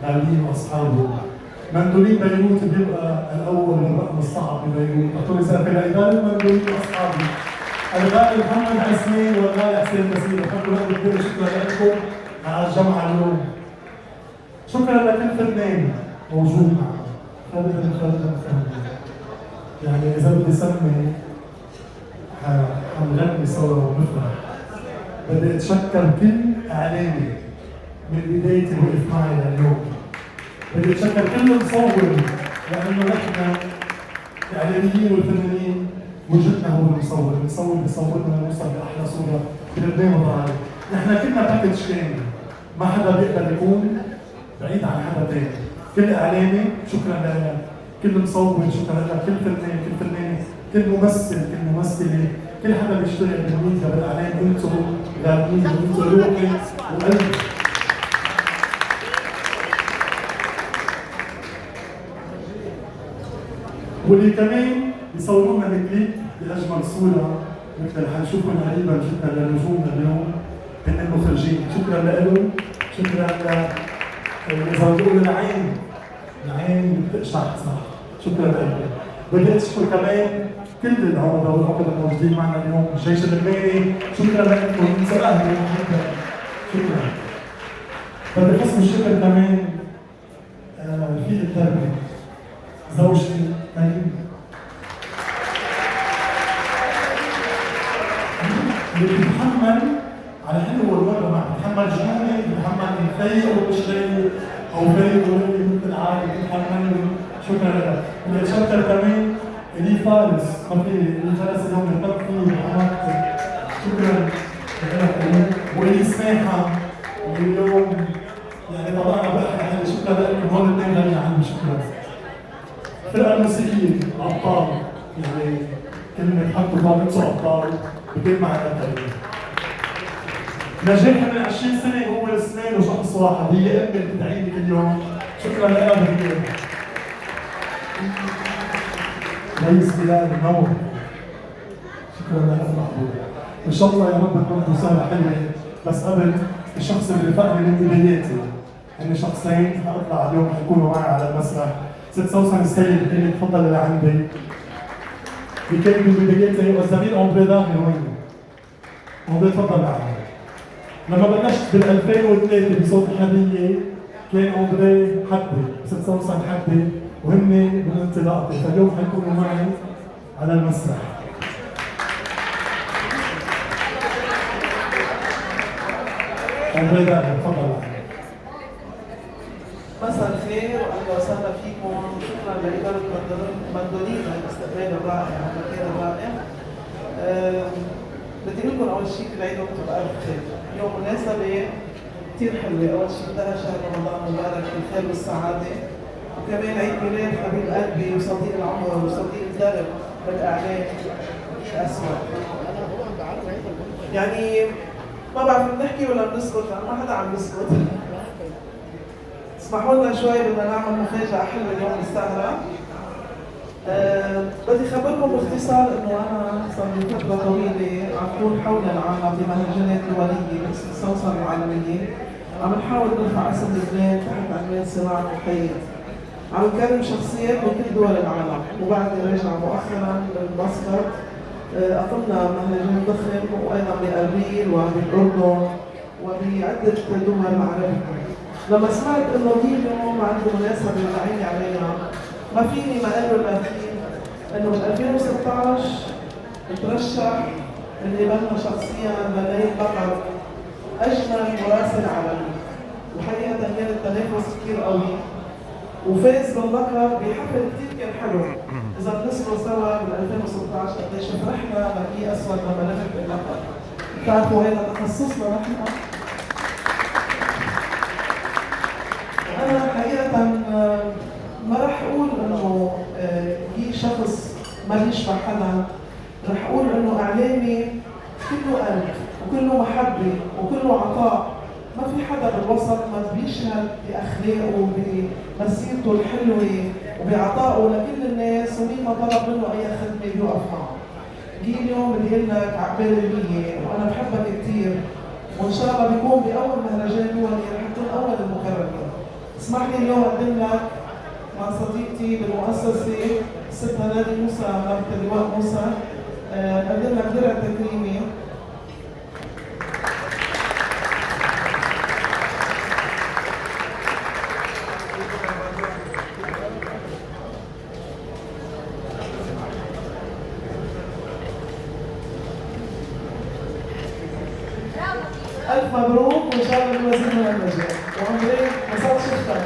غاليين واصحابه. مندولين بيروت بيبقى الاول الرقم الصعب ببيروت، اعطوني سقف لإدارة مندولين واصحابي. الغالي محمد عسمين والغالي حسين بسيط، بحب لكم كثير، شكرا لكم على الجمعة اليوم. شكرا لكل فنان موجود معنا. خالد يعني إذا بدي سمي حنغني سوا ونفرح. بدي أتشكر كل إعلامي من بداية وقف معي لليوم. بدي أتشكر كل مصور، لأنه نحن الإعلاميين والفنانين وجودنا هو المصور، المصور بيصورنا نوصل لأحلى صورة بلبنان وطالع. نحن كلنا باكج كامل، ما حدا بيقدر يكون بعيد عن حدا تاني. كل إعلامي شكرا لك، كل مصور شكرا لك، كل فنان، كل فنانة، كل ممثل، كل ممثلة، كل حدا بيشتغل بالميديا بالإعلام، انتم غاليين وانتم روحي وقلبي. واللي كمان بيصوروا لنا الكليب بأجمل صورة مثل اللي حنشوفهم قريبا جدا لنجومنا اليوم هن المخرجين، شكرا لهم، شكرا إذا بتقولوا العين بتقشع صح، شكرا لكم. بدي أشكر كمان كل العقدة والعقد الموجودين معنا اليوم، الجيش اللبناني، شكرا لكم، انسى أهلي وحبا، شكرا. بدي قسم الشكر كمان رفيق الدربي، زوجتي مريم، اللي بتتحمل على حلو والمرة معي، بتحمل جنوني، بتحمل فايق وبشتري أو فايق ولي مثل العادي، بتحملني، شكرا لك. بدي أتشكر كمان إلي فارس، ما في اللي جلس اليوم يحط فيه بحماقتي، شكرا لك. وإلي سماحة، واليوم يعني طبعا بحكي عنها، شكرا لكم، هول الاثنين غني عني، شكرا. الفرقة الموسيقية أبطال، يعني كلمة حطوا بالهم انتوا أبطال بكل معنى الكلمة. نجاحي من 20 سنة هو الاثنين وشخص واحد، هي أمي اللي بتدعي لي كل يوم، شكرا لها بكثير. رئيس بلاد منور، شكرا لها محبوب. إن شاء الله يا رب تكون رسالة حلوة، بس قبل الشخص اللي رفقني من بداياتي، هن شخصين حأطلع اليوم حيكونوا معي على المسرح. ست سوسن السيد اللي تفضل لعندي بكان من بداياتي، والزميل أندري داغي وين؟ أندري تفضل لعندي. لما بلشت بال 2003 بصوت الحدية كان أندري حدي، ست سوسن حدي، وهن بالانطلاقة، فاليوم حيكونوا معي على المسرح. أندري داغي تفضل لعندي. مساء الخير واهلا وسهلا فيكم، شكرا لاداره مندولين على الاستقبال الرائع والمكان الرائع. بدي لكم اول شيء كل عيد وانتم بألف خير، اليوم مناسبه كثير حلوه، اول شيء انتهى شهر رمضان مبارك بالخير والسعاده، وكمان عيد ميلاد حبيب قلبي وصديق العمر وصديق الدرب بالاعلام الاسود. يعني ما بعرف بنحكي ولا بنسكت، لأن ما حدا عم يسكت. اسمحوا لنا شوي بدنا نعمل مفاجأة حلوة اليوم بالسهرة. بدي خبركم باختصار انه انا صار لي فترة طويلة عم طول حول العالم بمهرجانات دولية باسم السوسن العالمية، عم نحاول نرفع اسم لبنان تحت عنوان صناعة الخير. عم نكرم شخصيات من كل دول العالم، وبعد راجع مؤخرا بالمسقط أقمنا مهرجان ضخم وأيضا بأربيل وبالأردن وبعدة دول عربية. لما سمعت إنه اليوم عنده مناسبة عيني عليها، ما فيني ما أقول للأخير إنه بال 2016 ترشح من قبلنا شخصيا لنيل لقب أجمل مراسل عالمي، وحقيقة كان التنافس كثير قوي، وفاز باللقب بحفل كثير كان حلو. إذا بنذكر سوا بال 2016 قديش فرحنا بقي أسود لما نفت باللقب. بتعرفوا هذا تخصصنا نحن. أنا حقيقة ما رح أقول إنه جي شخص ما بيشبه حدا، رح أقول إنه إعلامي كله قلب وكله محبة وكله عطاء. ما في حدا بالوسط ما بيشهد بأخلاقه وبمسيرته الحلوة وبعطائه لكل الناس، ومين ما طلب منه أي خدمة بيوقف معه. جي اليوم بدي أقول لك عقبال المية، وأنا بحبك كثير، وإن شاء الله بيكون بأول مهرجان دولي رح تكون أول المكرمين. اسمح لي اليوم أقدم لك مع صديقتي بالمؤسسة ستنا نادي موسى مرت اللواء موسى، نقدم لك درع تكريمي. ألف مبروك وإن شاء الله المزيد من النجاح، وعمري مسات شفتك.